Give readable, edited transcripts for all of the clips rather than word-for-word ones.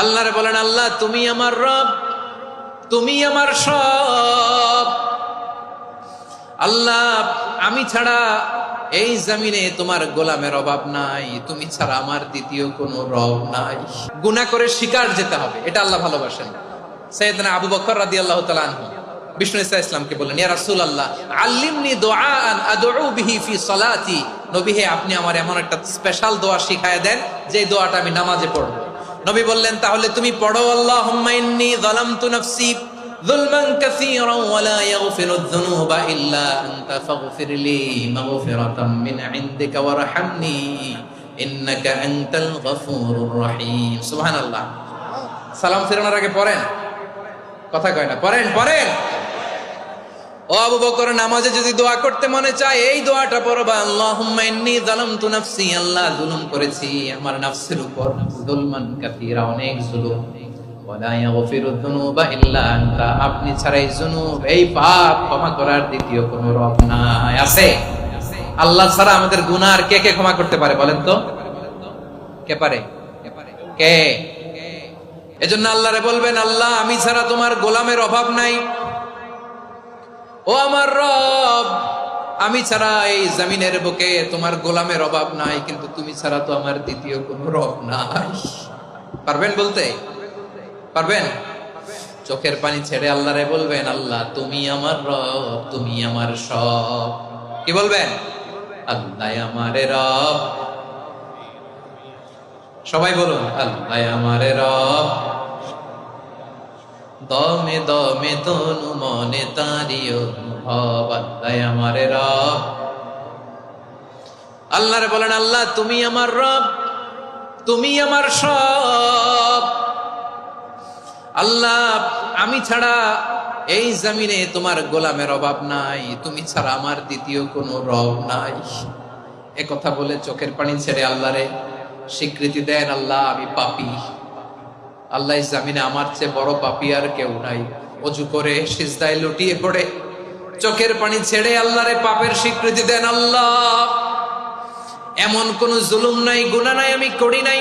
আল্লাহরে বলেন, আল্লাহ তুমি আমার রব, তুমি আমার সব। আল্লাহ আমি ছাড়া এই জমিনে তোমার গোলামের অভাব নাই, তুমি ছাড়া আমার দ্বিতীয় কোনো রব নাই। গুনাহ করে শিকার যেতে হবে, এটা আল্লাহ ভালোবাসেন। সাইয়েদনা আবু বকর রাদিয়াল্লাহু তাআলা আনহু বিষ্ণু ইসা ইসলামকে বললেন, ইয়া রাসূলুল্লাহ আল্লিমনি দুআআন আদউ বিহি ফি সালাতি। নবী হে, আপনি আমার এমন একটা স্পেশাল দোয়া শিখায় দেন যে দোয়াটা আমি নামাজে পড়ব। নবী বললেন, তাহলে তুমি পড়ো, আল্লাহুম্মা ইন্নী যালামতু নাফসি যুলমান কাসীরান ওয়া লা ইয়াগফিরুয যুনুবা ইল্লা আনতা ফাগফিরলি মাগফিরাতাম মিন ইনদিকা ওয়ারহামনি ইন্নাকা আনতাল গফুরুর রহিম। সুবহানাল্লাহ। সালাম ফেরানোর আগে পড়েন, কথা কয় না, পড়েন পড়েন। ও আবু বকর, নামাজে যদি দোয়া করতে মনে চায় এই দোয়াটা পড়বা, আল্লাহুম্মা ইন্নী যালামতু নাফসি, আল্লাহ জুলুম করেছি আমার নফসের উপর, যুলমান কাসীরা, অনেক জুলুম, ওয়া লা ইয়াগফিরুয যুনুবা ইল্লা আনতা, আপনি ছাড়া এই জুনুব, এই পাপ ক্ষমা করার দ্বিতীয় কোনো রব নাই। আছে? আল্লাহ ছাড়া আমাদের গুনাহ আর কে কে ক্ষমা করতে পারে বলেন তো? কে পারে? কে? এজন্য আল্লাহরে বলবেন, আল্লাহ আমি ছাড়া তোমার গোলামের অভাব নাই, ও আমার রব আমি ছাড়া এই জমিনের বুকে তোমার গোলামের অভাব নাই, কিন্তু তুমি ছাড়া তো আমার দ্বিতীয় কোনো রব নাই। পারবেন বলতে? পারবেন? চোখের পানি ছেড়ে আল্লাহরে বলবেন, আল্লাহ তুমি আমার রব, তুমি আমার সব। কি বলবেন? আল্লাহ আমারে রব। সবাই বলুন, আল্লাহ আমারে রব, দমে দমে তনু মনে তারি অনুভব, আল্লাহ আমারে রব। আল্লাহরে বলেন, আল্লাহ তুমি আমার রব, তুমি আমার সব। আল্লাহ আমি ছাড়া এই জমিনে তোমার গোলামের অভাব নাই, তুমি ছাড়া আমার দ্বিতীয় কোনো রব নাই। এ কথা বলে চোখের পানি ছেড়ে আল্লাহরে স্বীকৃতি দেন, আল্লাহ আমি পাপী, আল্লাহ জামিনে আমার চেয়ে বড় পাপী আর কেউ নাই। ওযু করে সিজদায় লুটিয়ে পড়ে চোখের পানি ছেড়ে আল্লাহরে পাপের স্বীকৃতি দেন, আল্লাহ এমন কোন জুলুম নাই, গুনাহ নাই আমি করি নাই,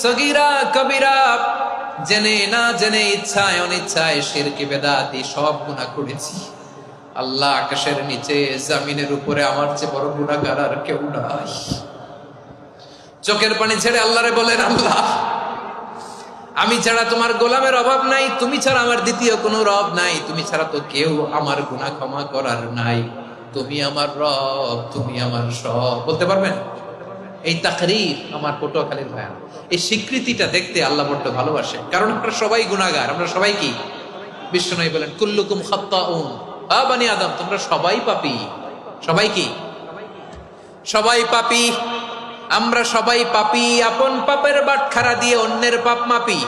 সগীরা কবিরা, জেনে না জেনে, ইচ্ছায় অনিচ্ছায়, শিরকি বেদাতি সব গুনাহ করেছি। আল্লাহ আকাশের নিচে জমিনের উপরে আমার চেয়ে বড় গুনাহগার আর কেউ নাই। চোখের পানি ছেড়ে আল্লাহরে বলেন, আল্লাহ আমি ছাড়া তোমার গোলামের অভাব নাই, তুমি ছাড়া আমার দ্বিতীয় কোনো রব নাই, তুমি ছাড়া তো কেউ আমার গুনাহ ক্ষমা করার নাই, তুমি আমার রব, তুমি আমার সব। বলতে পারবেন? এই তাকরীর আমার পটুয়াখালীর ভাইয়া, এই স্বীকৃতিটা দেখতে আল্লাহ বড্ড ভালোবাসে, কারণ আমরা সবাই গুনাহগার। আমরা সবাই কি? বিশ্বনবী বলেন, কুল্লুকুম খাত্তাউন, আ বানি আদম, তোমরা সবাই পাপী। সবাই কি? সবাই পাপী। আমরা সবাই পাপী, আপন পাপের বাটখারা দিয়ে অন্যের পাপ মাপি।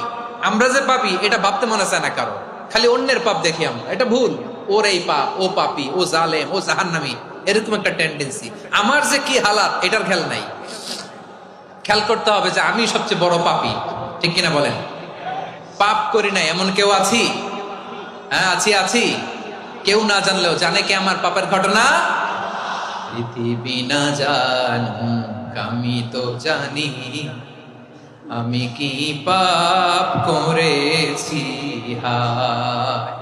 আমরা যে পাপী এটা ভাবতে মনে চায় না কারো, খালি অন্যের পাপ দেখি আমরা, এটা ভুল। ওর এই পাপ, ও পাপী, ও জালেম, ও জাহান্নামী, এরকম একটা টেন্ডেন্সি। আমার যে কি হালাত এটার খেয়াল নাই। খেয়াল করতে হবে যে আমি সবচেয়ে বড় পাপী, ঠিক কিনা বলেন? পাপ করি না এমন কেউ আছি? হ্যাঁ আছি, আছি। কেউ না জানলেও জানে কে আমার পাপের ঘটনা? পৃথিবী না জানুক আমি তো জানি, আমি কি পাপ করেছি হায়।